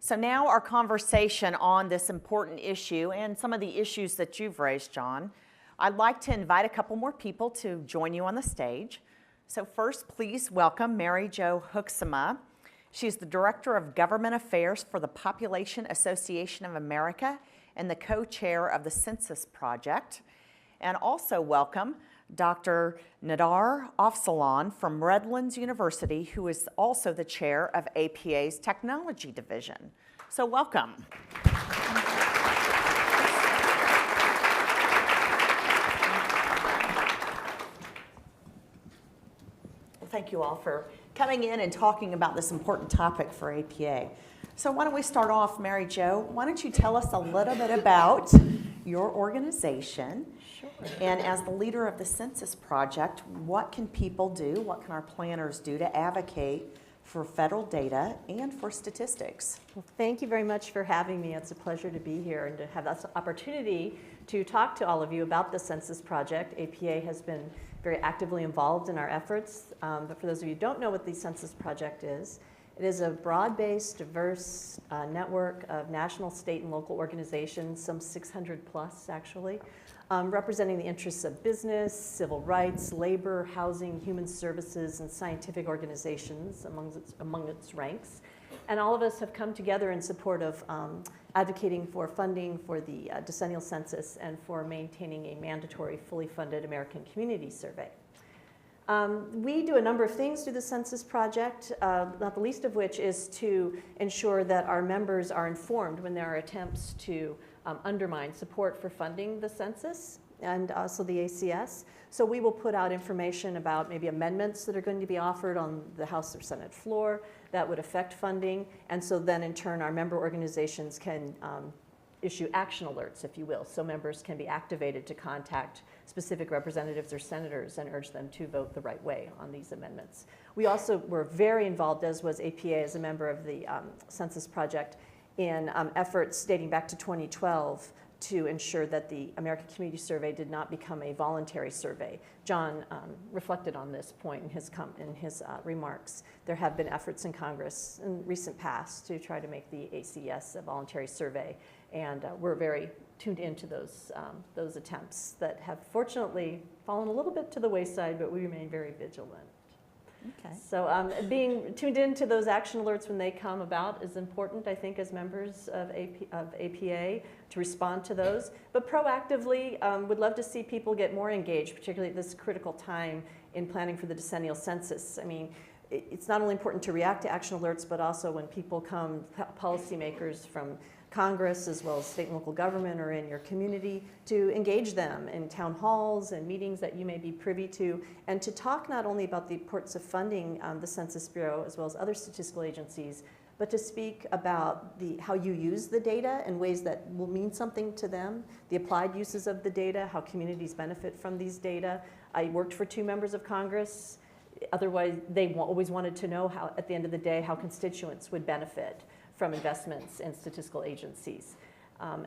So now our conversation on this important issue and some of the issues that you've raised, John, I'd like to invite a couple more people to join you on the stage. So first, please welcome Mary Jo Hoeksema. She's the Director of Government Affairs for the Population Association of America and the co-chair of the Census Project. And also welcome Dr. Nadar Afsalan from Redlands University, who is also the chair of APA's Technology Division. So welcome. Well, thank you all for coming in and talking about this important topic for APA. So why don't we start off, Mary Jo, why don't you tell us a little bit about your organization? Sure. And as the leader of the Census Project, what can people do, what can our planners do to advocate for federal data and for statistics? Well, thank you very much for having me. It's a pleasure to be here and to have this opportunity to talk to all of you about the Census Project. APA has been very actively involved in our efforts, but for those of you who don't know what the Census Project is, it is a broad-based, diverse network of national, state, and local organizations, some 600 plus actually, representing the interests of business, civil rights, labor, housing, human services, and scientific organizations among its ranks. And all of us have come together in support of advocating for funding for the decennial census and for maintaining a mandatory, fully funded American Community Survey. We do a number of things through the Census Project, not the least of which is to ensure that our members are informed when there are attempts to undermine support for funding the census and also the ACS. So we will put out information about maybe amendments that are going to be offered on the House or Senate floor that would affect funding. And so then in turn our member organizations can issue action alerts, if you will, so members can be activated to contact specific representatives or senators and urge them to vote the right way on these amendments. We also were very involved, as was APA as a member of the Census Project, in efforts dating back to 2012 to ensure that the American Community Survey did not become a voluntary survey. John reflected on this point in his remarks. There have been efforts in Congress in recent past to try to make the ACS a voluntary survey, and we're very tuned into those attempts that have fortunately fallen a little bit to the wayside, but we remain very vigilant. Okay. So being tuned into those action alerts when they come about is important, I think, as members of APA to respond to those. But proactively, would love to see people get more engaged, particularly at this critical time in planning for the decennial census. I mean, it's not only important to react to action alerts, but also when people come, policymakers from Congress as well as state and local government or in your community, to engage them in town halls and meetings that you may be privy to, and to talk not only about the importance of funding the Census Bureau as well as other statistical agencies, but to speak about how you use the data in ways that will mean something to them, the applied uses of the data, how communities benefit from these data. I worked for 2 members of Congress. Otherwise, they always wanted to know how, at the end of the day, how constituents would benefit from investments in statistical agencies.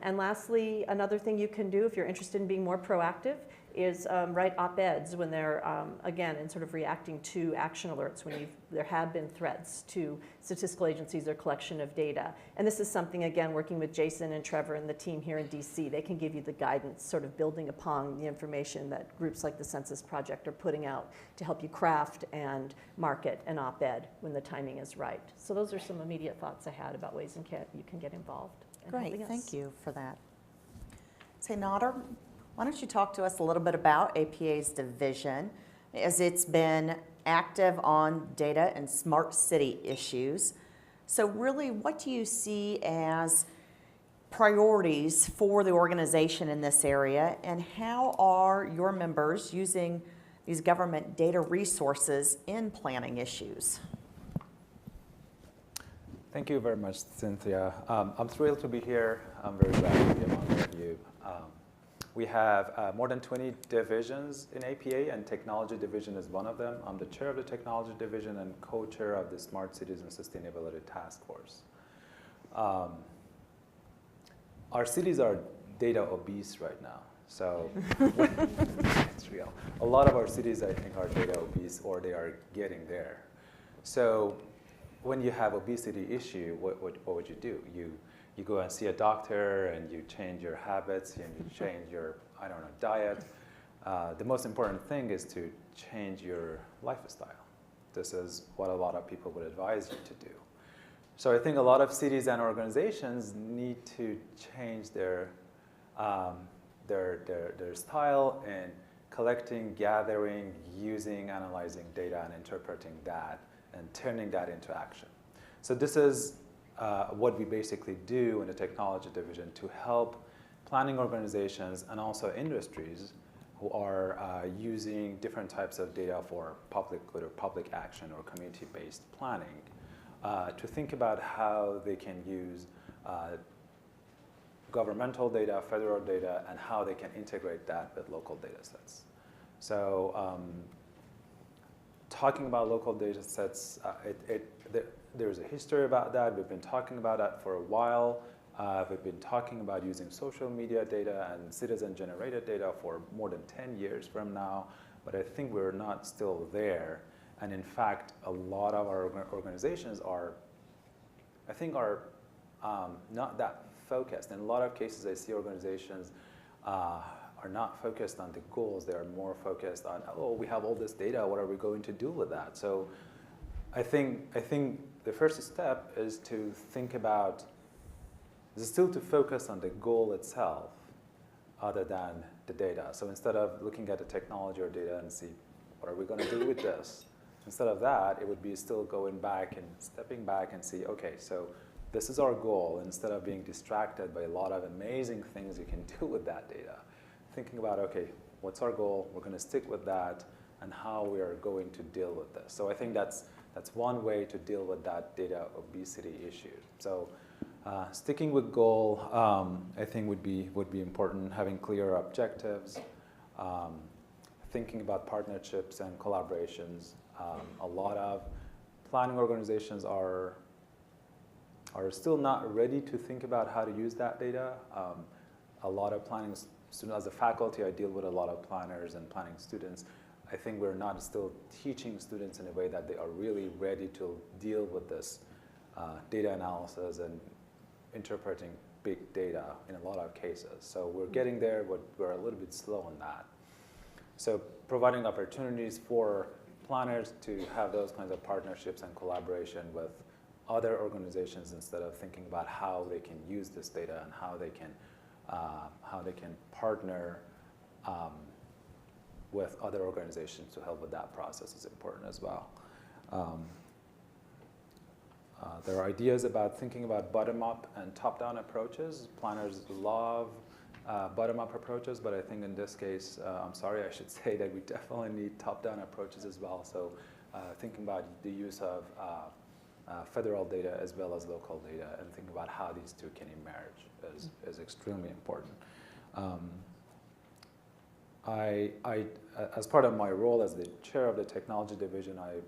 And lastly, another thing you can do if you're interested in being more proactive is write op-eds when they're, again, in sort of reacting to action alerts when there have been threats to statistical agencies or collection of data. And this is something, again, working with Jason and Trevor and the team here in DC, they can give you the guidance, sort of building upon the information that groups like the Census Project are putting out to help you craft and market an op-ed when the timing is right. So those are some immediate thoughts I had about ways you can get involved. Great, thank you for that. Say, Nader, why don't you talk to us a little bit about APA's division, as it's been active on data and smart city issues. So really, what do you see as priorities for the organization in this area, and how are your members using these government data resources in planning issues? Thank you very much, Cynthia. I'm thrilled to be here. I'm very glad to be among all of you. We have more than 20 divisions in APA, and Technology Division is one of them. I'm the chair of the Technology Division and co-chair of the Smart Cities and Sustainability Task Force. Our cities are data obese right now, so it's real. A lot of our cities, I think, are data obese, or they are getting there. So when you have obesity issue, what would you do? You go and see a doctor and you change your habits and you change your, I don't know, diet. The most important thing is to change your lifestyle. This is what a lot of people would advise you to do. So I think a lot of cities and organizations need to change their style in collecting, gathering, using, analyzing data and interpreting that and turning that into action. So this is what we basically do in the technology division to help planning organizations and also industries who are using different types of data for public good or public action or community-based planning to think about how they can use governmental data, federal data, and how they can integrate that with local data sets. So talking about local data sets, there's a history about that. We've been talking about that for a while. We've been talking about using social media data and citizen-generated data for more than 10 years from now, but I think we're not still there. And in fact, a lot of our organizations are not that focused. In a lot of cases, I see organizations are not focused on the goals. They are more focused on, oh, we have all this data. What are we going to do with that? So I think the first step is to think about, is still to focus on the goal itself other than the data. So instead of looking at the technology or data and see, what are we going to do with this? Instead of that, it would be still going back and stepping back and see, okay, so this is our goal. Instead of being distracted by a lot of amazing things you can do with that data, thinking about, okay, what's our goal? We're going to stick with that and how we are going to deal with this. So I think that's one way to deal with that data obesity issue. So sticking with goal, I think would be important. Having clear objectives, thinking about partnerships and collaborations. A lot of planning organizations are still not ready to think about how to use that data. A lot of planning students, as a faculty, I deal with a lot of planners and planning students. I think we're not still teaching students in a way that they are really ready to deal with this data analysis and interpreting big data in a lot of cases. So we're getting there, but we're a little bit slow on that. So providing opportunities for planners to have those kinds of partnerships and collaboration with other organizations instead of thinking about how they can use this data and how they can partner with other organizations to help with that process is important as well. There are ideas about thinking about bottom-up and top-down approaches. Planners love bottom-up approaches, but I think in this case, I'm sorry, I should say that we definitely need top-down approaches as well. So thinking about the use of federal data as well as local data and thinking about how these two can emerge is extremely important. As part of my role as the chair of the technology division, I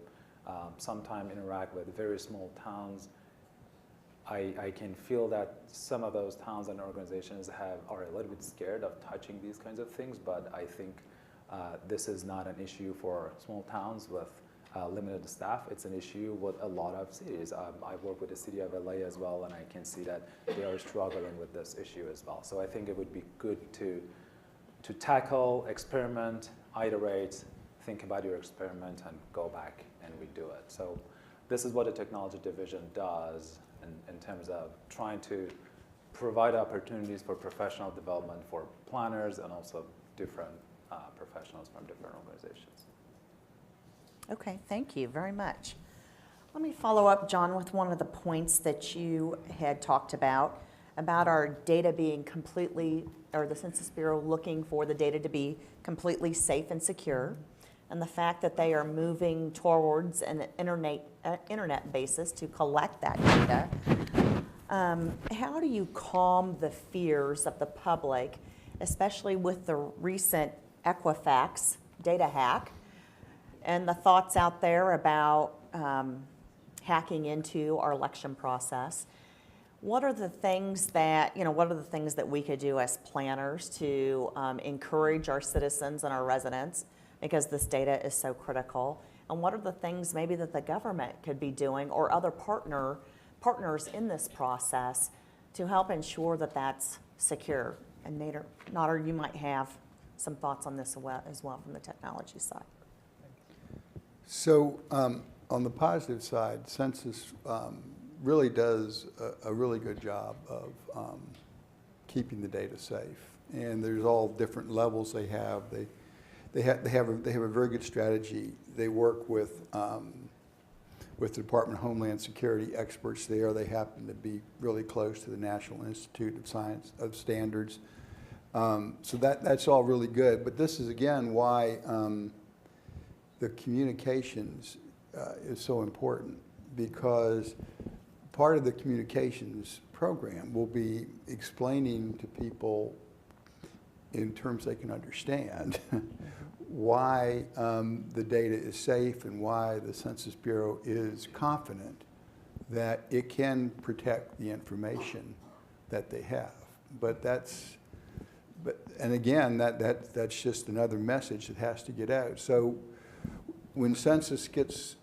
sometimes interact with very small towns. I can feel that some of those towns and organizations are a little bit scared of touching these kinds of things, but I think this is not an issue for small towns with limited staff. It's an issue with a lot of cities. I work with the city of LA as well, and I can see that they are struggling with this issue as well. So I think it would be good to tackle, experiment, iterate, think about your experiment, and go back and redo it. So this is what the technology division does in terms of trying to provide opportunities for professional development for planners and also different professionals from different organizations. Okay, thank you very much. Let me follow up, John, with one of the points that you had talked about our data being completely, or the Census Bureau looking for the data to be completely safe and secure, and the fact that they are moving towards an internet basis to collect that data. How do you calm the fears of the public, especially with the recent Equifax data hack and the thoughts out there about hacking into our election process? What are the things that, we could do as planners to encourage our citizens and our residents, because this data is so critical, and what are the things maybe that the government could be doing or other partners in this process to help ensure that that's secure. And Nader, you might have some thoughts on this as well from the technology side. So on the positive side, Census really does a really good job of keeping the data safe. And there's all different levels they have. They have a very good strategy. They work with the Department of Homeland Security experts there. They happen to be really close to the National Institute of Science of Standards. So that's all really good. But this is again why the communications is so important, because part of the communications program will be explaining to people in terms they can understand why the data is safe and why the Census Bureau is confident that it can protect the information that they have. And again, that's just another message that has to get out. So when Census gets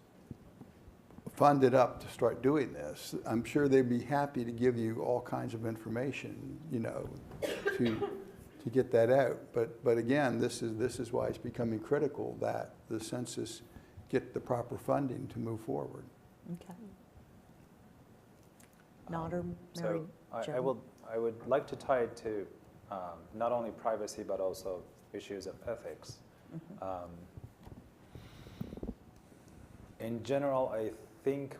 funded up to start doing this, I'm sure they'd be happy to give you all kinds of information, to get that out. But again, this is why it's becoming critical that the Census get the proper funding to move forward. Okay. Nader, Mary So Jo? I would like to tie it to not only privacy but also issues of ethics. Mm-hmm. In general, I think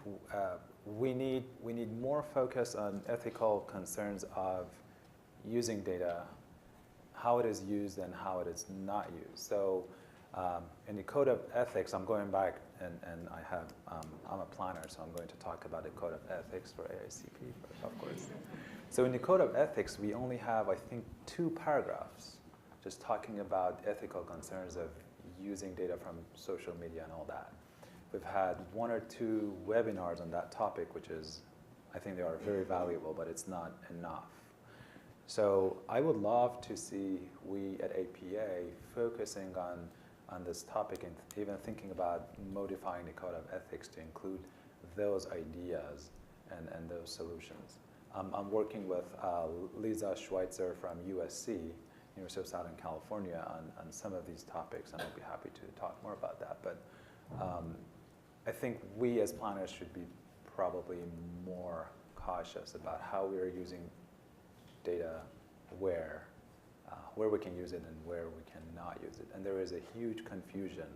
we need more focus on ethical concerns of using data, how it is used and how it is not used. So in the Code of Ethics, I'm going back and I'm a planner, so I'm going to talk about the Code of Ethics for AICP, of course. So in the Code of Ethics, we only have, I think, 2 paragraphs just talking about ethical concerns of using data from social media and all that. We've had 1 or 2 webinars on that topic, which is, I think they are very valuable, but it's not enough. So I would love to see we at APA focusing on this topic and even thinking about modifying the Code of Ethics to include those ideas and those solutions. I'm working with Lisa Schweitzer from USC, University of Southern California, on some of these topics, and I'll be happy to talk more about that. But I think we as planners should be probably more cautious about how we are using data, where we can use it and where we cannot use it. And there is a huge confusion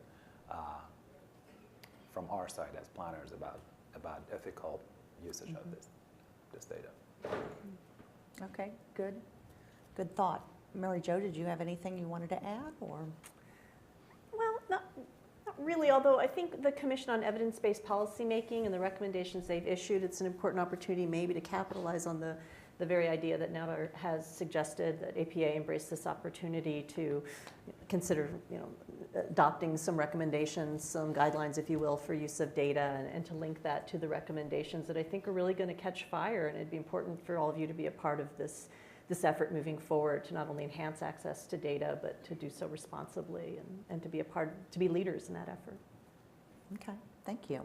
from our side as planners about ethical usage of this data. Okay, good thought. Mary Jo, did you have anything you wanted to add, or? Well, not really, although I think the Commission on Evidence-Based Policymaking and the recommendations they've issued, it's an important opportunity maybe to capitalize on the very idea that Nader has suggested, that APA embrace this opportunity to consider, adopting some recommendations, some guidelines, if you will, for use of data, and to link that to the recommendations that I think are really going to catch fire. And it'd be important for all of you to be a part of this effort moving forward, to not only enhance access to data, but to do so responsibly and to be leaders in that effort. Okay, thank you.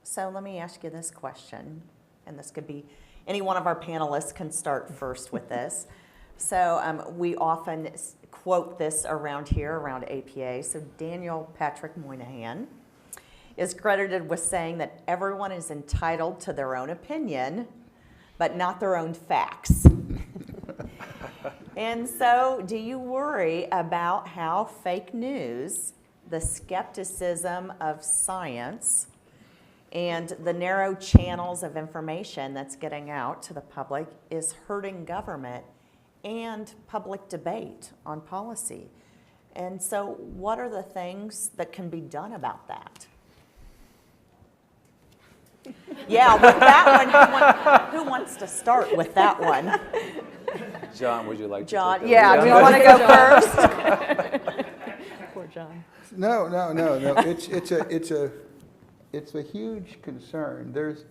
So let me ask you this question, and this could be, any one of our panelists can start first with this. So we often quote this around here, around APA. So Daniel Patrick Moynihan is credited with saying that everyone is entitled to their own opinion, but not their own facts. And so do you worry about how fake news, the skepticism of science, and the narrow channels of information that's getting out to the public is hurting government and public debate on policy? And so what are the things that can be done about that? Yeah, with that one, who wants to start with that one? John, would you like to John, take yeah, do you want to go first? Poor John. No. It's a huge concern. There's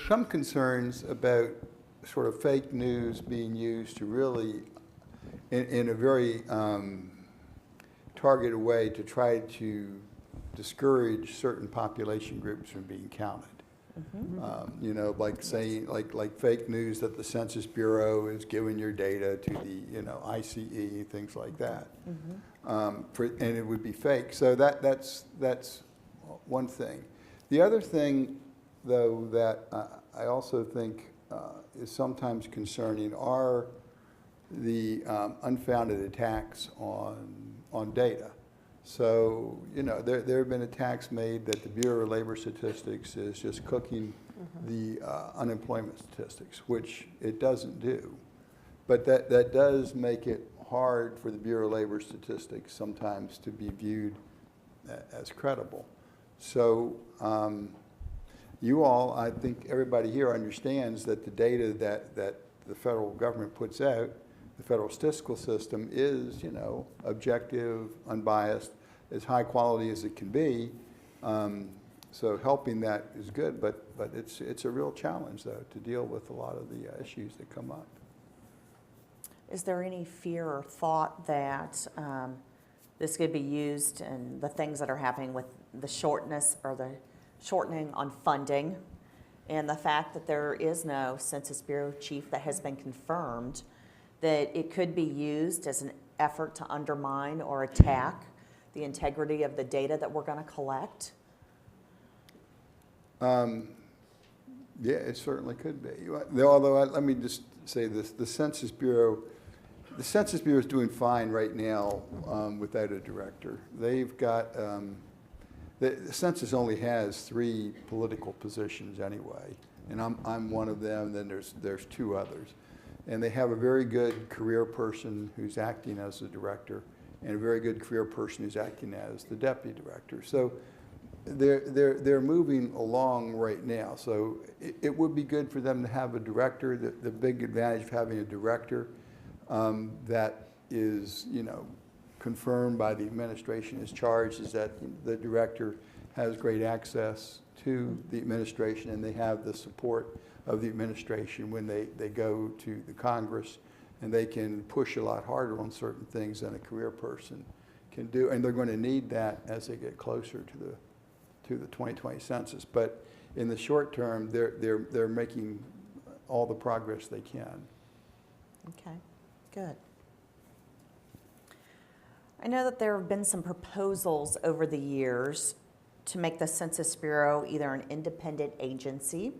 some concerns about sort of fake news being used to really, in a very targeted way to try to discourage certain population groups from being counted. You know, like saying, like fake news that the Census Bureau is giving your data to the, you know, ICE, things like that. And it would be fake. So that's one thing. The other thing, though, that I also think is sometimes concerning are the unfounded attacks on data. So, you know, there have been attacks made that the Bureau of Labor Statistics is just cooking the unemployment statistics, which it doesn't do. But that does make it hard for the Bureau of Labor Statistics sometimes to be viewed as credible. So you all, I think everybody here understands that the data that the federal government puts out, the federal statistical system, is, you know, objective, unbiased, as high quality as it can be. So helping that is good, but it's a real challenge, though, to deal with a lot of the issues that come up. Is there any fear or thought that this could be used in the things that are happening with the shortness or the shortening on funding and the fact that there is no Census Bureau chief that has been confirmed, that it could be used as an effort to undermine or attack the integrity of the data that we're going to collect? Yeah, it certainly could be. Although, let me just say this, the Census Bureau is doing fine right now without a director. They've got, the Census only has 3 political positions anyway, and I'm one of them, then there's 2 others. And they have a very good career person who's acting as the director, and a very good career person who's acting as the deputy director. So they're moving along right now. So it would be good for them to have a director. The big advantage of having a director that is, you know, confirmed by the administration is charged is that the director has great access to the administration, and they have the support of the administration when they go to the Congress, and they can push a lot harder on certain things than a career person can do. And they're going to need that as they get closer to the 2020 census. But in the short term, they're making all the progress they can. Okay, good. I know that there have been some proposals over the years to make the Census Bureau either an independent agency,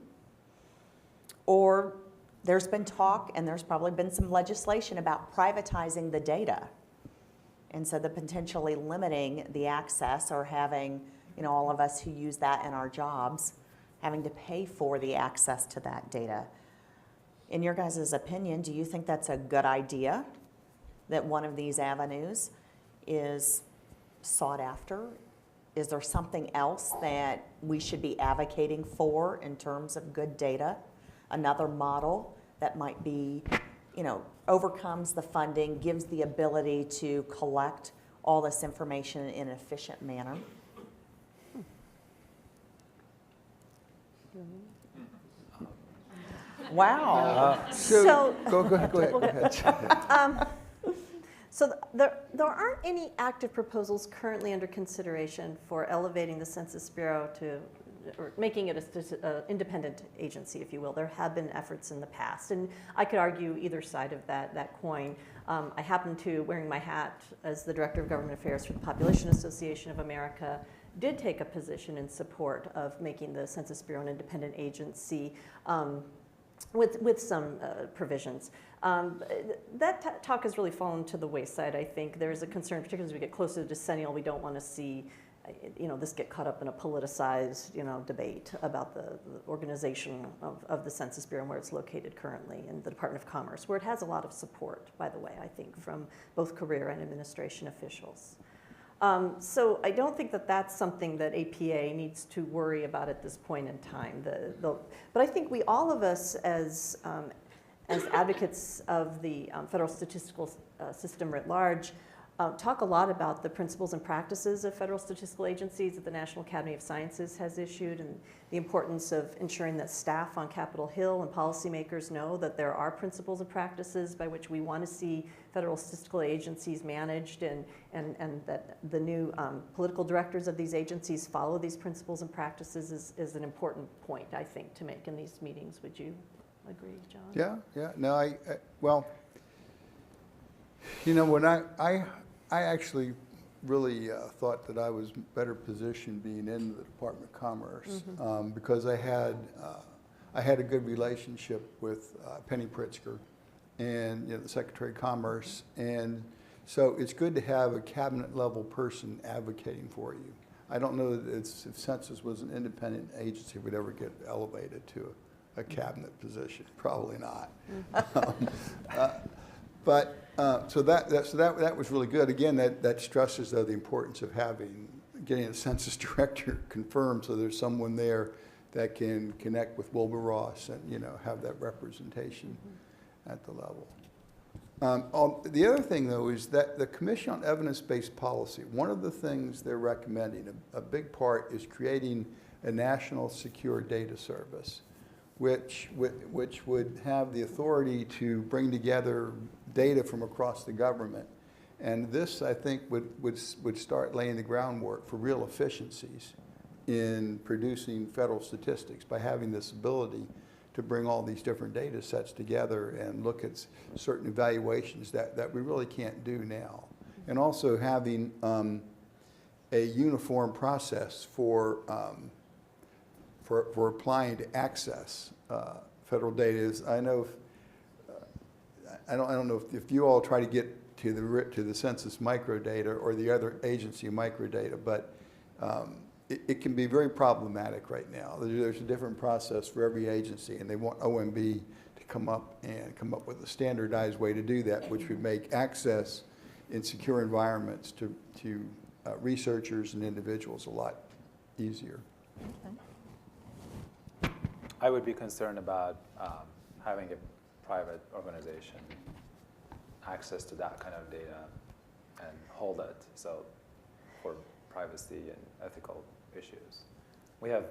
or there's been talk, and there's probably been some legislation about privatizing the data. And so the potentially limiting the access, or having, you know, all of us who use that in our jobs, having to pay for the access to that data. In your guys' opinion, do you think that's a good idea, that one of these avenues is sought after? Is there something else that we should be advocating for in terms of good data? Another model that might be, you know, overcomes the funding, gives the ability to collect all this information in an efficient manner? Wow. So Go ahead. So there aren't any active proposals currently under consideration for elevating the Census Bureau to, or making it an independent agency, if you will. There have been efforts in the past, and I could argue either side of that coin. I happen to, wearing my hat as the Director of Government Affairs for the Population Association of America, did take a position in support of making the Census Bureau an independent agency with some provisions. That talk has really fallen to the wayside, I think. There's a concern, particularly as we get closer to decennial, we don't want to see, you know, this get caught up in a politicized, you know, debate about the organization of the Census Bureau and where it's located currently in the Department of Commerce, where it has a lot of support, by the way, I think, from both career and administration officials. So I don't think that that's something that APA needs to worry about at this point in time. But I think we, all of us as advocates of the federal statistical system writ large, talk a lot about the principles and practices of federal statistical agencies that the National Academy of Sciences has issued, and the importance of ensuring that staff on Capitol Hill and policymakers know that there are principles and practices by which we want to see federal statistical agencies managed, and that the new political directors of these agencies follow these principles and practices is an important point, I think, to make in these meetings. Would you agree, John? Yeah. No, well, you know, when I actually really thought that I was better positioned being in the Department of Commerce because I had a good relationship with Penny Pritzker and the Secretary of Commerce, and so it's good to have a cabinet level person advocating for you. I don't know that if Census was an independent agency, we'd ever get elevated to a cabinet position. Probably not. So that was really good. Again, that stresses though the importance of getting a census director confirmed, so there's someone there that can connect with Wilbur Ross and have that representation at the level. The other thing though is that the Commission on Evidence-Based Policy, one of the things they're recommending, a big part, is creating a national secure data service, which would have the authority to bring together data from across the government. And this, I think, would start laying the groundwork for real efficiencies in producing federal statistics by having this ability to bring all these different data sets together and look at certain evaluations that we really can't do now. And also having a uniform process for applying to access federal data. I know, I don't know if you all try to get to the census microdata or the other agency microdata, but it can be very problematic right now. There's a different process for every agency, and they want OMB to come up with a standardized way to do that, which would make access in secure environments to researchers and individuals a lot easier. Okay. I would be concerned about having a private organization access to that kind of data and hold it, so for privacy and ethical issues. We have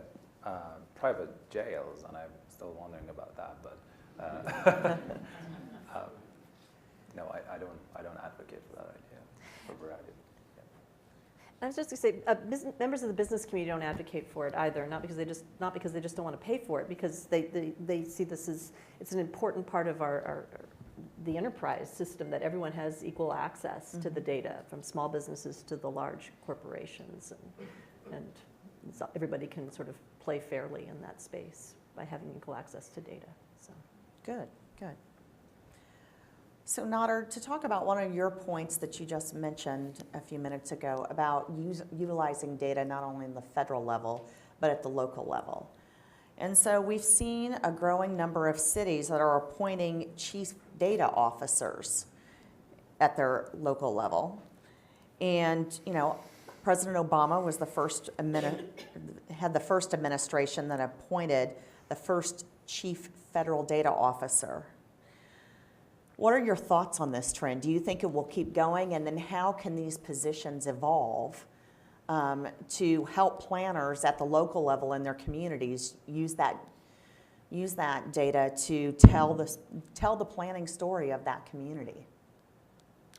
private jails, and I'm still wondering about that, but no, I don't advocate for that idea for a variety. I was just going to say, members of the business community don't advocate for it either, not because they just don't want to pay for it, because they see this as it's an important part of the enterprise system, that everyone has equal access to the data, from small businesses to the large corporations, and so everybody can sort of play fairly in that space by having equal access to data. So good. So Nader, to talk about one of your points that you just mentioned a few minutes ago about utilizing data not only in the federal level, but at the local level. And so we've seen a growing number of cities that are appointing chief data officers at their local level. And, President Obama was had the first administration that appointed the first chief federal data officer. What are your thoughts on this trend? Do you think it will keep going? And then how can these positions evolve to help planners at the local level in their communities use that data to tell the planning story of that community?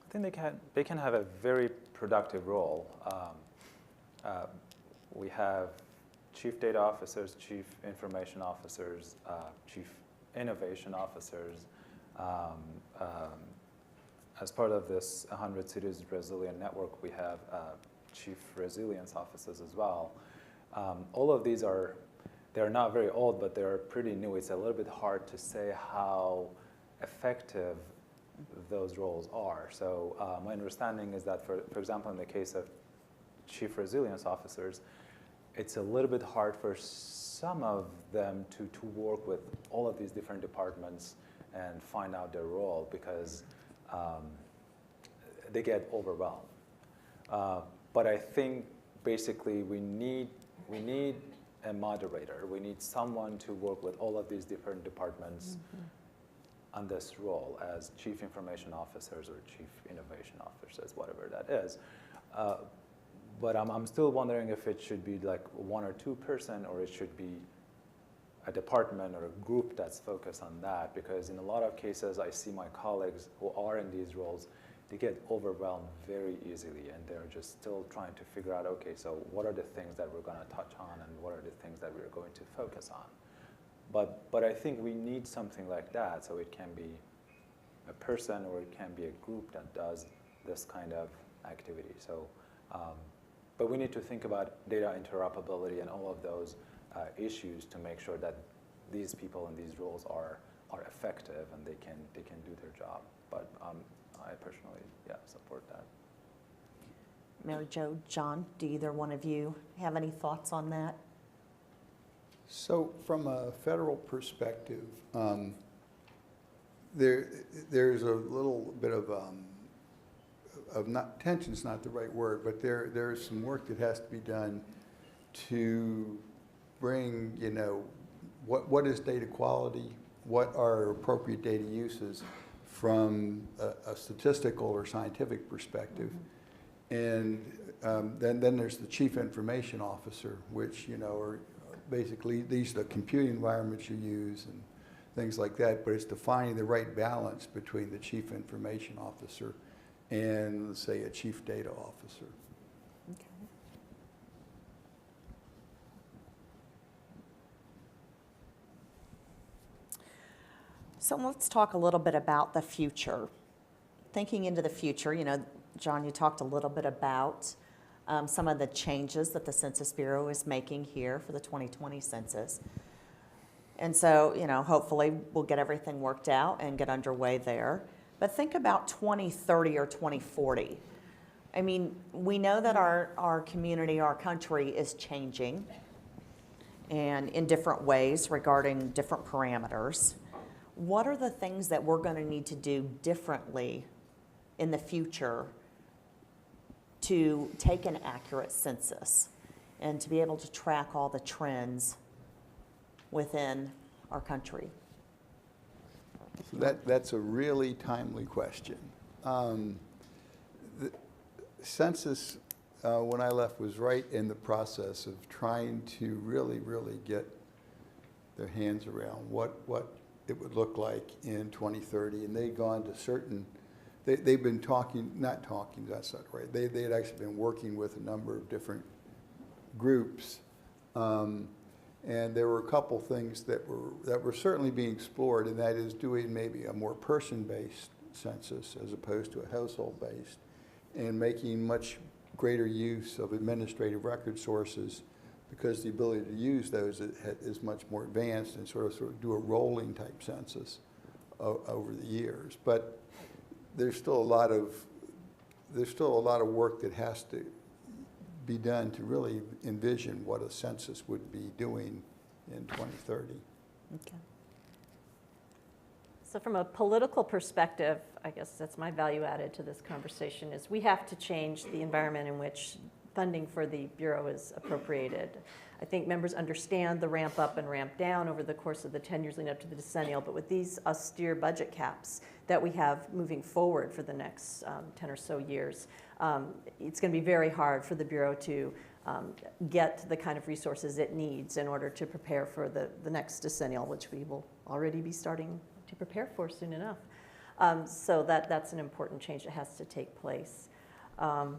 I think they can have a very productive role. We have chief data officers, chief information officers, chief innovation officers. As part of this 100 Cities Resilient Network, we have chief resilience officers as well. All of these they're not very old, but they're pretty new. It's a little bit hard to say how effective those roles are. So my understanding is that, for example, in the case of chief resilience officers, it's a little bit hard for some of them to work with all of these different departments and find out their role, because they get overwhelmed. But I think basically we need a moderator. We need someone to work with all of these different departments on this role as chief information officers or chief innovation officers, whatever that is. But I'm still wondering if it should be like one or two person, or it should be a department or a group that's focused on that, because in a lot of cases I see my colleagues who are in these roles, they get overwhelmed very easily, and they're just still trying to figure out, okay, so what are the things that we're going to touch on, and what are the things that we're going to focus on? But I think we need something like that, so it can be a person or it can be a group that does this kind of activity. So, but we need to think about data interoperability and all of those issues to make sure that these people in these roles are effective and they can do their job. But I personally, support that. Mary Jo, John, do either one of you have any thoughts on that? So from a federal perspective, there's a little bit of not tension's not the right word, but there's some work that has to be done to bring, what is data quality, what are appropriate data uses from a statistical or scientific perspective. And then there's the chief information officer, which, are basically, these are the computing environments you use and things like that, but it's defining the right balance between the chief information officer and, let's say, a chief data officer. Okay. So let's talk a little bit about the future. Thinking into the future, John, you talked a little bit about some of the changes that the Census Bureau is making here for the 2020 census. And so, hopefully we'll get everything worked out and get underway there. But think about 2030 or 2040. I mean, we know that our community, our country is changing and in different ways regarding different parameters. What are the things that we're going to need to do differently in the future to take an accurate census and to be able to track all the trends within our country? So that's a really timely question. The census, when I left, was right in the process of trying to really get their hands around what it would look like in 2030. And they'd gone to certain, they've been not talking, that's not right. They had actually been working with a number of different groups. And there were a couple things that were certainly being explored, and that is doing maybe a more person-based census as opposed to a household-based, and making much greater use of administrative record sources, because the ability to use those is much more advanced, and sort of do a rolling type census over the years. But there's still a lot of work that has to be done to really envision what a census would be doing in 2030. Okay. So from a political perspective, I guess that's my value added to this conversation, is we have to change the environment in which funding for the Bureau is appropriated. I think members understand the ramp up and ramp down over the course of the 10 years leading up to the decennial, but with these austere budget caps that we have moving forward for the next 10 or so years, it's going to be very hard for the Bureau to get the kind of resources it needs in order to prepare for the next decennial, which we will already be starting to prepare for soon enough. So that's an important change that has to take place. Yeah,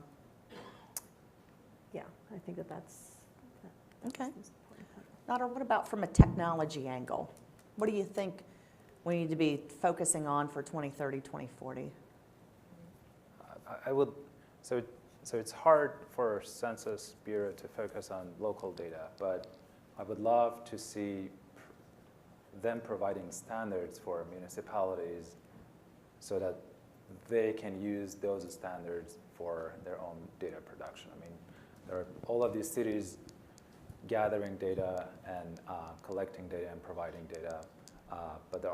I think that's Okay. an important point. Nada, what about from a technology angle? What do you think we need to be focusing on for 2030, 2040? I would, so it's hard for Census Bureau to focus on local data, but I would love to see them providing standards for municipalities so that they can use those standards for their own data production. I mean, there are all of these cities gathering data and collecting data and providing data, but they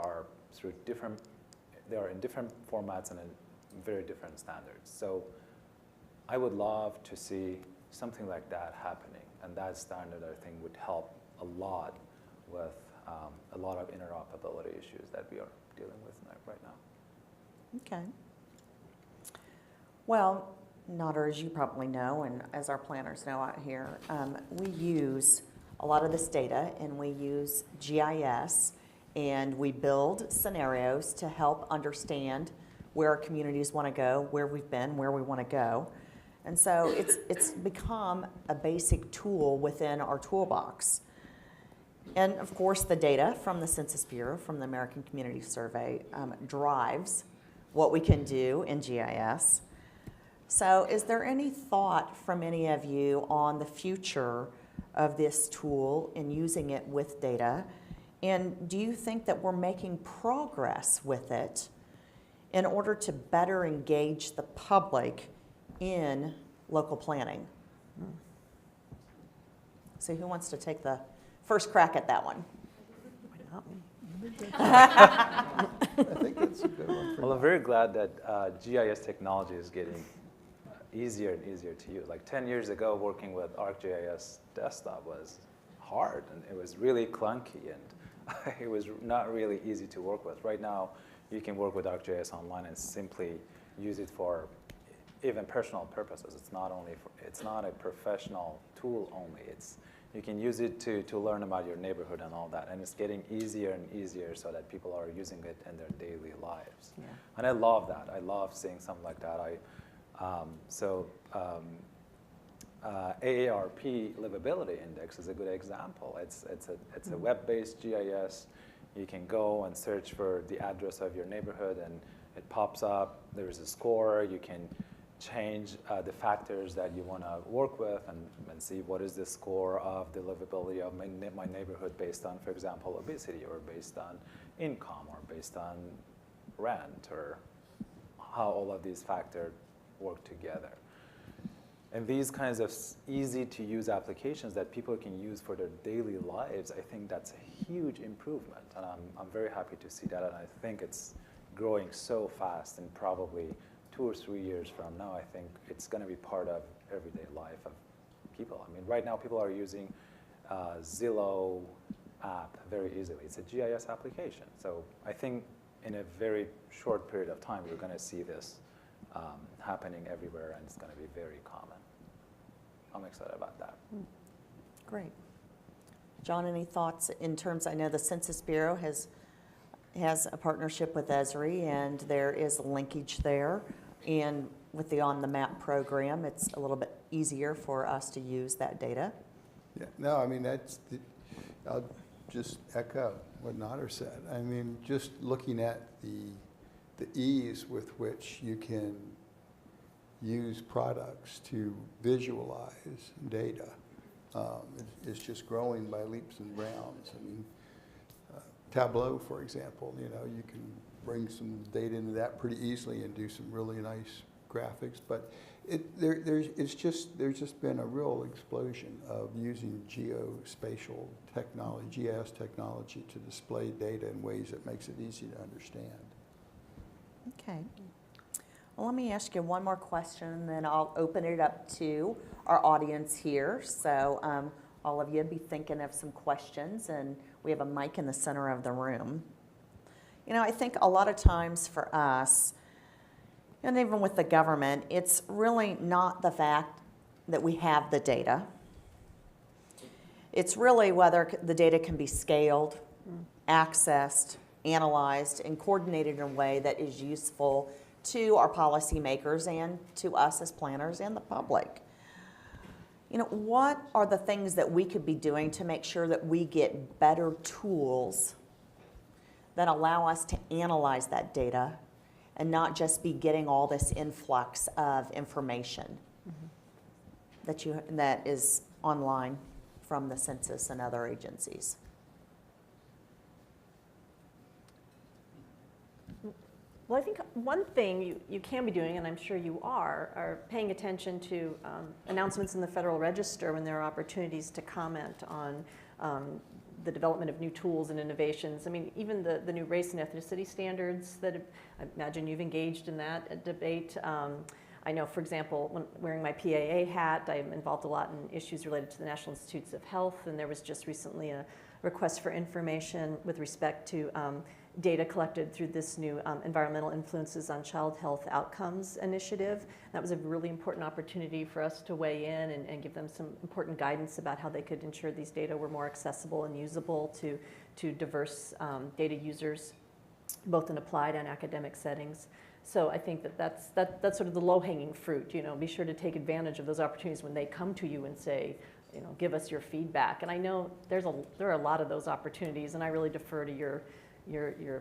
are in different formats and in very different standards. So I would love to see something like that happening, and that standard, I think, would help a lot with a lot of interoperability issues that we are dealing with right now. Okay. Well, Nader, as you probably know, and as our planners know out here, we use a lot of this data, and we use GIS, and we build scenarios to help understand where our communities want to go, where we've been, where we want to go. And so it's become a basic tool within our toolbox. And of course, the data from the Census Bureau, from the American Community Survey, drives what we can do in GIS. So is there any thought from any of you on the future of this tool and using it with data? And do you think that we're making progress with it in order to better engage the public in local planning? So who wants to take the first crack at that one? Not me. I think that's a good one. Well, I'm very glad that GIS technology is getting easier and easier to use. Like 10 years ago, working with ArcGIS desktop was hard, and it was really clunky, and it was not really easy to work with. Right now, you can work with ArcGIS online and simply use it for even personal purposes. It's not a professional tool only. You can use it to learn about your neighborhood and all that, and it's getting easier and easier so that people are using it in their daily lives. Yeah. And I love that. I love seeing something like that. AARP Livability Index is a good example. It's a web-based GIS. You can go and search for the address of your neighborhood, and it pops up. There's a score. You can change the factors that you want to work with and see what is the score of the livability of my neighborhood based on, for example, obesity, or based on income, or based on rent, or how all of these factors work together. And these kinds of easy-to-use applications that people can use for their daily lives, I think that's a huge improvement. And I'm very happy to see that, and I think it's growing so fast, and probably 2 or 3 years from now, I think it's going to be part of everyday life of people. I mean, right now people are using Zillow app very easily. It's a GIS application. So I think in a very short period of time, we're going to see this happening everywhere, and it's going to be very common. I'm excited about that. Great. John, any thoughts in terms, I know the Census Bureau has a partnership with Esri, and there is a linkage there. And with the On the Map program, it's a little bit easier for us to use that data. Yeah, no, I mean, I'll just echo what Nader said. I mean, just looking at the ease with which you can use products to visualize data is just growing by leaps and bounds. I mean, Tableau, for example, you can bring some data into that pretty easily and do some really nice graphics. But there's just been a real explosion of using geospatial technology, GIS technology, to display data in ways that makes it easy to understand. Okay. Well, let me ask you one more question, and then I'll open it up to our audience here. So all of you be thinking of some questions, and we have a mic in the center of the room. I think a lot of times for us, and even with the government, it's really not the fact that we have the data. It's really whether the data can be scaled, accessed, analyzed, and coordinated in a way that is useful to our policymakers and to us as planners and the public. What are the things that we could be doing to make sure that we get better tools that allow us to analyze that data and not just be getting all this influx of information that is online from the census and other agencies? Well, I think one thing you can be doing, and I'm sure you are paying attention to announcements in the Federal Register when there are opportunities to comment on the development of new tools and innovations. I mean, even the new race and ethnicity standards that I imagine you've engaged in that debate. I know, for example, when wearing my PAA hat, I'm involved a lot in issues related to the National Institutes of Health, and there was just recently a request for information with respect to data collected through this new Environmental Influences on Child Health Outcomes initiative. That was a really important opportunity for us to weigh in and give them some important guidance about how they could ensure these data were more accessible and usable to diverse data users, both in applied and academic settings. So I think that's sort of the low-hanging fruit. Be sure to take advantage of those opportunities when they come to you and say, give us your feedback. And I know there are a lot of those opportunities, and I really defer to your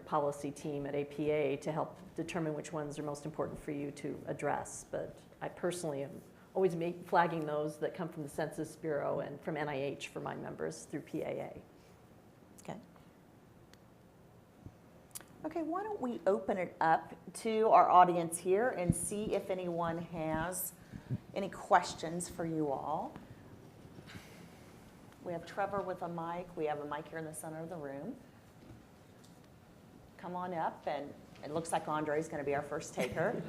policy team at APA to help determine which ones are most important for you to address. But I personally am always flagging those that come from the Census Bureau and from NIH for my members through PAA. Okay. Okay, why don't we open it up to our audience here and see if anyone has any questions for you all. We have Trevor with a mic. We have a mic here in the center of the room. Come on up, and it looks like Andre's going to be our first taker.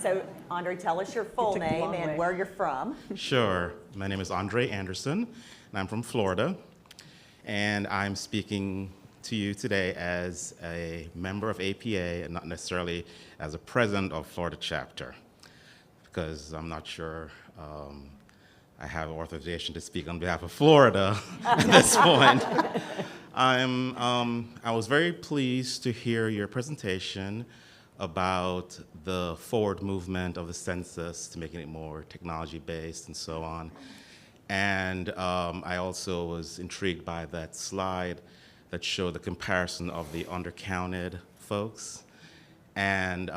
So, Andre, tell us your full name and where you're from. Sure. My name is Andre Anderson, and I'm from Florida. And I'm speaking to you today as a member of APA and not necessarily as a president of Florida chapter, because I'm not sure I have authorization to speak on behalf of Florida at this point. I was very pleased to hear your presentation about the forward movement of the census to making it more technology-based and so on. And I also was intrigued by that slide that showed the comparison of the undercounted folks. And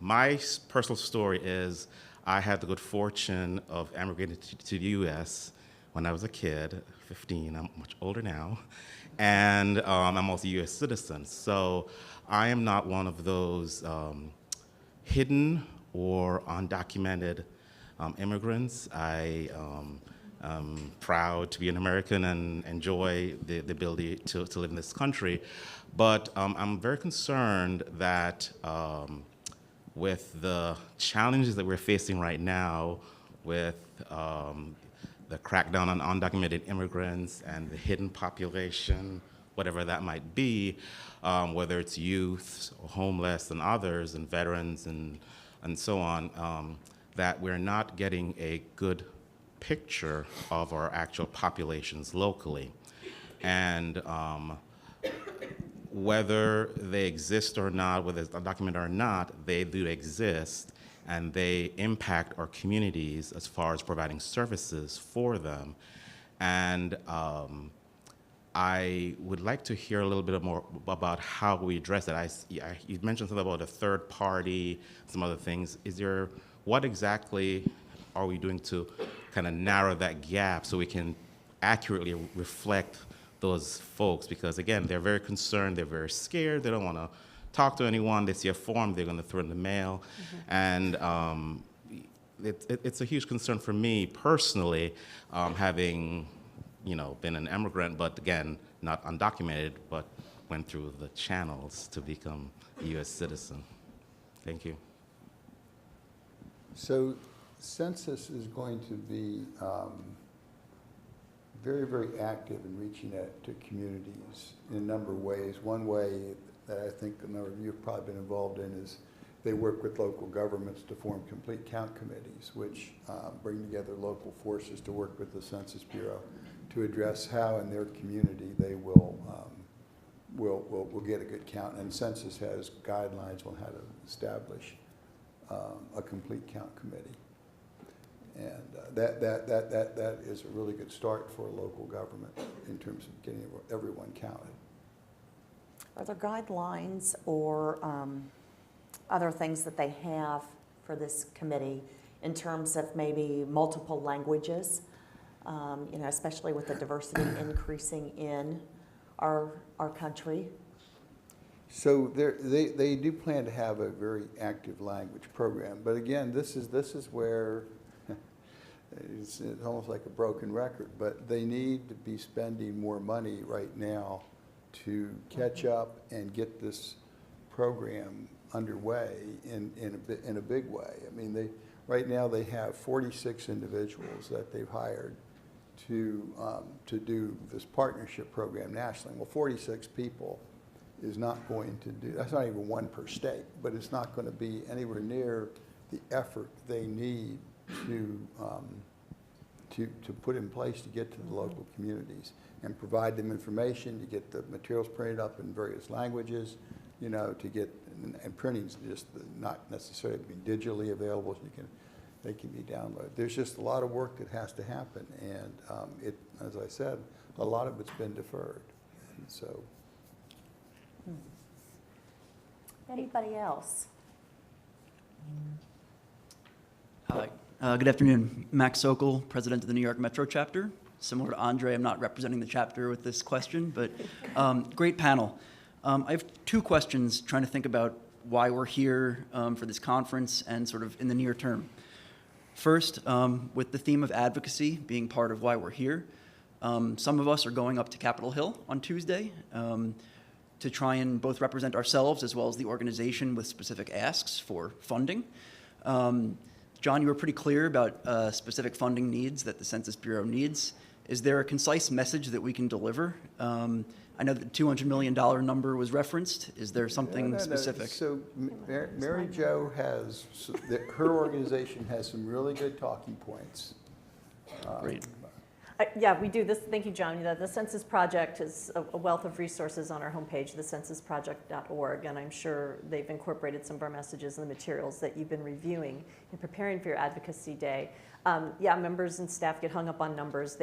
my personal story is I had the good fortune of emigrating to the US when I was a kid, 15, I'm much older now. And I'm also a US citizen. So I am not one of those hidden or undocumented immigrants. I'm proud to be an American and enjoy the ability to live in this country. But I'm very concerned that with the challenges that we're facing right now with the crackdown on undocumented immigrants and the hidden population, whatever that might be, whether it's youth or homeless and others and veterans and so on, that we're not getting a good picture of our actual populations locally. And whether they exist or not, whether it's undocumented or not, they do exist, and they impact our communities as far as providing services for them. And I would like to hear a little bit more about how we address it. You mentioned something about a third party, some other things. What exactly are we doing to kind of narrow that gap so we can accurately reflect those folks? Because again, they're very concerned, they're very scared, they don't want to talk to anyone, they see a form, they're going to throw it in the mail. Mm-hmm. And it's a huge concern for me personally, having been an immigrant, but again, not undocumented, but went through the channels to become a US citizen. Thank you. So census is going to be very, very active in reaching out to communities in a number of ways. One way that I think a number of you have probably been involved in is they work with local governments to form complete count committees, which bring together local forces to work with the Census Bureau to address how in their community they will get a good count. And census has guidelines on how to establish a complete count committee. And that is a really good start for a local government in terms of getting everyone counted. Are there guidelines or other things that they have for this committee in terms of maybe multiple languages, especially with the diversity increasing in our country? So they do plan to have a very active language program, but again, this is where it's almost like a broken record, but they need to be spending more money right now to catch up and get this program underway in a big way. I mean, Right now, they have 46 individuals that they've hired to do this partnership program nationally. Well, 46 people is not going to do, that's not even one per state, but it's not going to be anywhere near the effort they need to put in place to get to the local communities and provide them information, to get the materials printed up in various languages, you know, to get, and printing's just not necessarily be digitally available, so they can be downloaded. There's just a lot of work that has to happen, and as I said, a lot of it's been deferred, and so. Anybody else? Hi. Good afternoon. Max Sokol, president of the New York Metro chapter. Similar to Andre, I'm not representing the chapter with this question, but great panel. I have two questions trying to think about why we're here for this conference and sort of in the near term. First, with the theme of advocacy being part of why we're here, some of us are going up to Capitol Hill on Tuesday to try and both represent ourselves as well as the organization with specific asks for funding. John, you were pretty clear about specific funding needs that the Census Bureau needs. Is there a concise message that we can deliver? I know that the $200 million number was referenced. Is there something specific? So Mary Jo has, her organization has some really good talking points. Great. Yeah, we do this. Thank you, John. The Census Project is a wealth of resources on our homepage, thecensusproject.org, and I'm sure they've incorporated some of our messages and the materials that you've been reviewing in preparing for your Advocacy Day. Yeah, members and staff get hung up on numbers.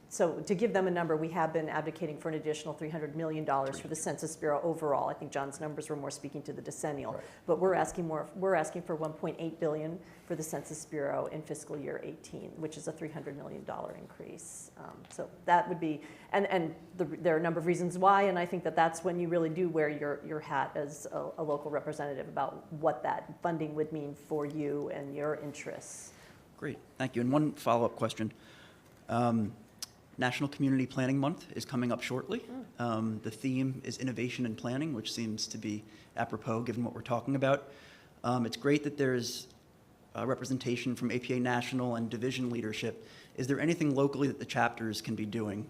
So to give them a number, we have been advocating for an additional $300 million for the Census Bureau overall. I think John's numbers were more speaking to the decennial, right. But we're asking for $1.8 billion for the Census Bureau in fiscal year 18, which is a $300 million increase. So that would be, and there are a number of reasons why, and I think that that's when you really do wear your hat as a local representative about what that funding would mean for you and your interests. Great, thank you. And one follow-up question. National Community Planning Month is coming up shortly. The theme is innovation and planning, which seems to be apropos given what we're talking about. It's great that there's representation from APA National and division leadership. Is there anything locally that the chapters can be doing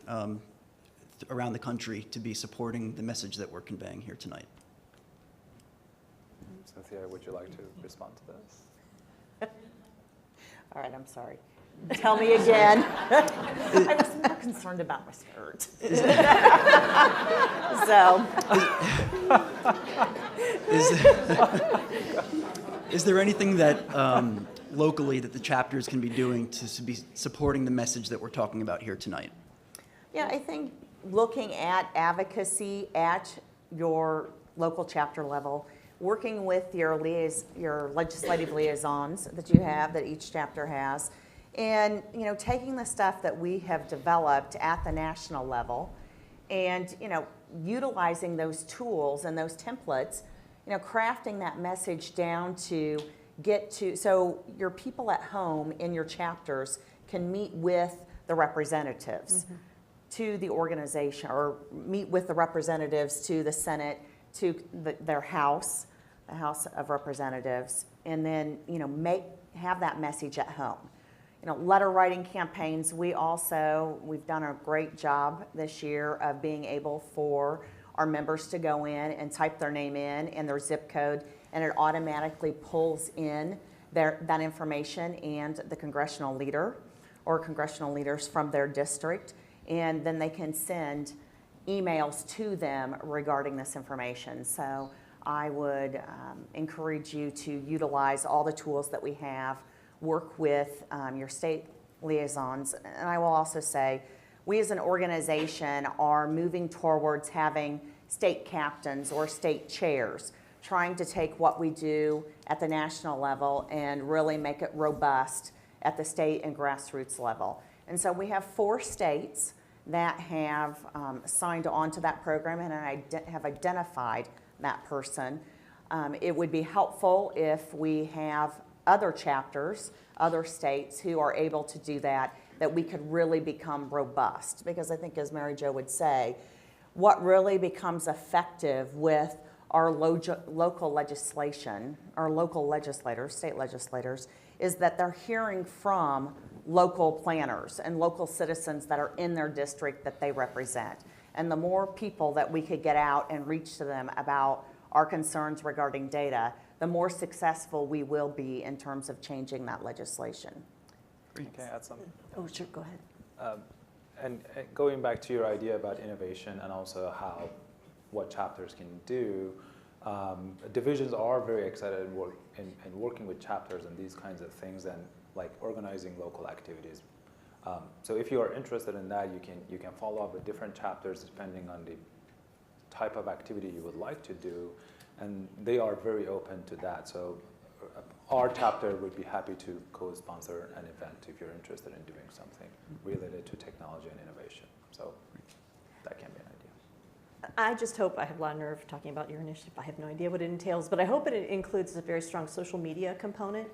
around the country to be supporting the message that we're conveying here tonight? Cynthia, would you like to respond to this? All right, I'm sorry. Tell me again. I was more concerned about my skirt. So. Is there anything that locally that the chapters can be doing to be supporting the message that we're talking about here tonight? Yeah, I think looking at advocacy at your local chapter level, working with your legislative liaisons that you have, that each chapter has, and taking the stuff that we have developed at the national level and utilizing those tools and those templates, crafting that message down to get to, so your people at home in your chapters can meet with the representatives to the organization, or meet with the representatives to the Senate, to their House, the House of Representatives, and then have that message at home. Letter writing campaigns, we've done a great job this year of being able for our members to go in and type their name in and their zip code, and it automatically pulls in that information and the congressional leader or congressional leaders from their district, and then they can send emails to them regarding this information. So I would encourage you to utilize all the tools that we have, work with your state liaisons, and I will also say we as an organization are moving towards having state captains or state chairs, trying to take what we do at the national level and really make it robust at the state and grassroots level. And so we have 4 states that have signed on to that program and have identified that person. It would be helpful if we have other chapters, other states who are able to do that we could really become robust. Because I think, as Mary Jo would say, what really becomes effective with our local legislation, our local legislators, state legislators, is that they're hearing from local planners and local citizens that are in their district that they represent. And the more people that we could get out and reach to them about our concerns regarding data, the more successful we will be in terms of changing that legislation. Can I add something? Oh, sure, go ahead. And going back to your idea about innovation and also what chapters can do, divisions are very excited in working with chapters and these kinds of things and like organizing local activities. So if you are interested in that, you can follow up with different chapters depending on the type of activity you would like to do, and they are very open to that. So our chapter would be happy to co-sponsor an event if you're interested in doing something related to technology and innovation. So that can be an idea. I just hope, I have a lot of nerve talking about your initiative. I have no idea what it entails, but I hope it includes a very strong social media component.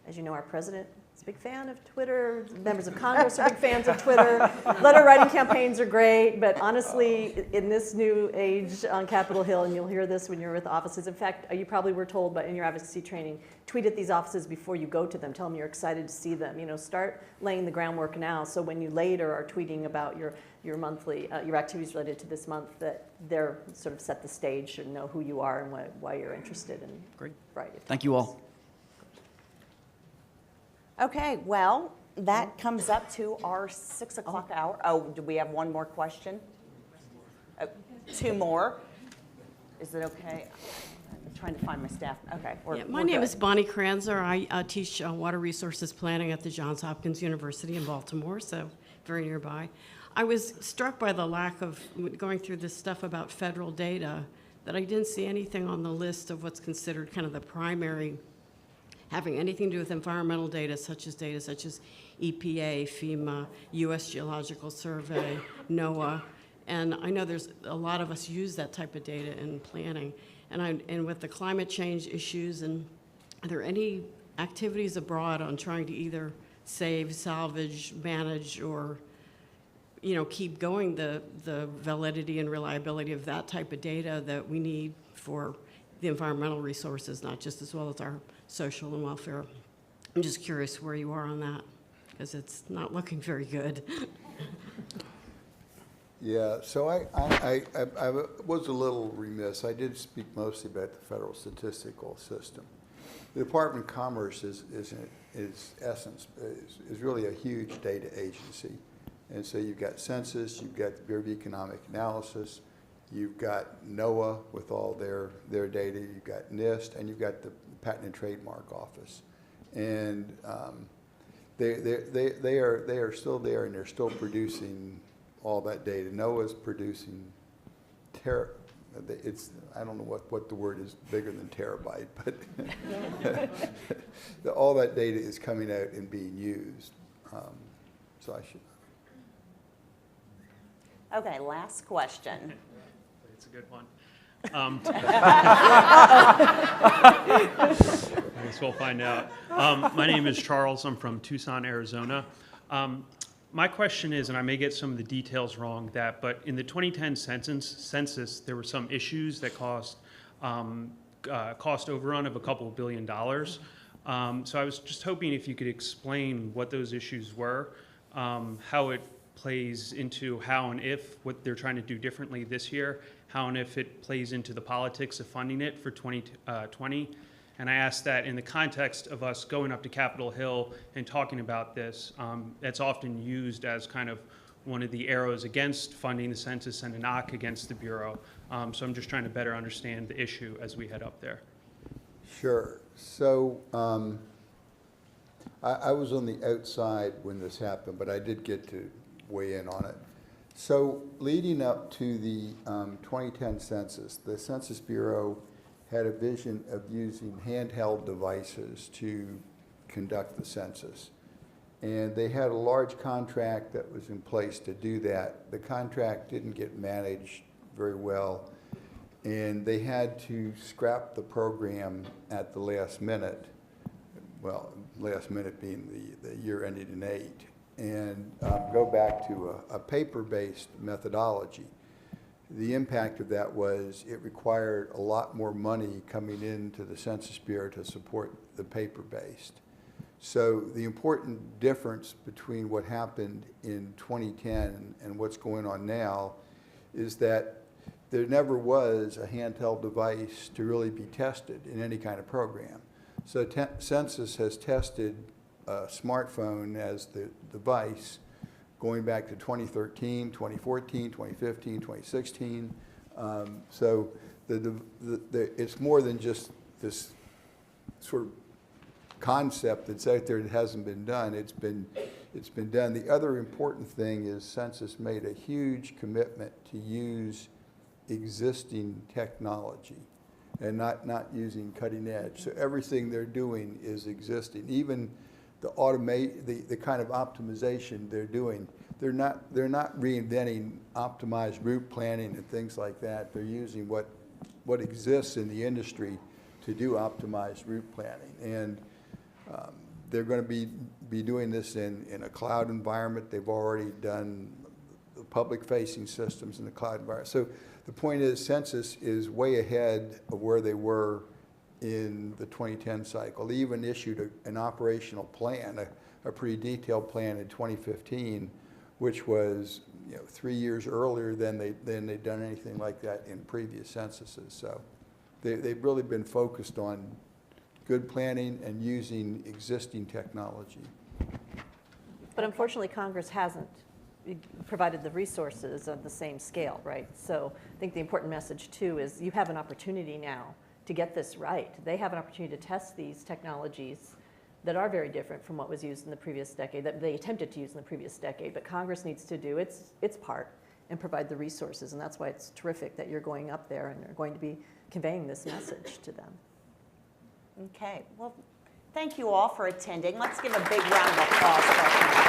As you know, our president is a big fan of Twitter. Members of Congress are big fans of Twitter. Letter writing campaigns are great, but honestly, in this new age on Capitol Hill, and you'll hear this when you're with offices. In fact, you probably were told in your advocacy training, tweet at these offices before you go to them. Tell them you're excited to see them. You know, start laying the groundwork now, so when you later are tweeting about your monthly, your activities related to this month, that they're sort of set the stage and know who you are and why you're interested in. Great. Right. Thank you all. Okay, well, that comes up to our 6 o'clock hour. Oh, do we have one more question? Oh, 2 more. Is it okay? I'm trying to find my staff. Okay, My name is Bonnie Kranzer. I teach water resources planning at the Johns Hopkins University in Baltimore, so very nearby. I was struck by the lack of, going through this stuff about federal data, that I didn't see anything on the list of what's considered kind of the primary, having anything to do with environmental data such as EPA, FEMA, U.S. Geological Survey, NOAA. And I know there's a lot of us use that type of data in planning. And with the climate change issues, and are there any activities abroad on trying to either save, salvage, manage, or keep going the validity and reliability of that type of data that we need for the environmental resources, not just as well as our social and welfare? I'm just curious where you are on that, because it's not looking very good. Yeah, so I was a little remiss. I did speak mostly about the federal statistical system. The Department of Commerce is really a huge data agency. And so you've got Census, you've got the Bureau of Economic Analysis, you've got NOAA with all their data, you've got NIST, and you've got the Patent and Trademark Office. And they are still there, and they're still producing all that data. NOAA's producing I don't know what the word is bigger than terabyte, but all that data is coming out and being used. So I should. Okay, last question. It's a good one. I guess we'll find out. My name is Charles. I'm from Tucson, Arizona. My question is, and I may get some of the details wrong, but in the 2010 census, there were some issues that caused cost overrun of a couple of $2 billion. So I was just hoping if you could explain what those issues were, how it plays into how and if what they're trying to do differently this year, how and if it plays into the politics of funding it for 2020. And I asked that in the context of us going up to Capitol Hill and talking about this. That's often used as kind of one of the arrows against funding the census and a knock against the Bureau. So I'm just trying to better understand the issue as we head up there. Sure. So I was on the outside when this happened, but I did get to weigh in on it. So leading up to the 2010 census, the Census Bureau had a vision of using handheld devices to conduct the census. And they had a large contract that was in place to do that. The contract didn't get managed very well, and they had to scrap the program at the last minute. Well, last minute being the year ended in 8, and go back to a paper-based methodology. The impact of that was it required a lot more money coming into the Census Bureau to support the paper-based. So the important difference between what happened in 2010 and what's going on now is that there never was a handheld device to really be tested in any kind of program. So Census has tested a smartphone as the device going back to 2013, 2014, 2015, 2016. So it's more than just this sort of concept that's out there that hasn't been done. It's been done. The other important thing is Census made a huge commitment to use existing technology and not using cutting edge. So everything they're doing is existing. Even the the kind of optimization they're doing, they're not reinventing optimized route planning and things like that. They're using what exists in the industry to do optimized route planning. And they're going to be doing this in a cloud environment. They've already done the public-facing systems in the cloud environment. So the point is, Census is way ahead of where they were in the 2010 cycle. They even issued an operational plan, a pretty detailed plan in 2015, which was 3 years earlier than they'd done anything like that in previous censuses. So they've really been focused on good planning and using existing technology. But unfortunately, Congress hasn't provided the resources of the same scale, right? So I think the important message too is you have an opportunity now to get this right. They have an opportunity to test these technologies that are very different from what was used in the previous decade, that they attempted to use in the previous decade, but Congress needs to do its part and provide the resources, and that's why it's terrific that you're going up there and are going to be conveying this message to them. Okay, well, thank you all for attending. Let's give a big round of applause for our panel.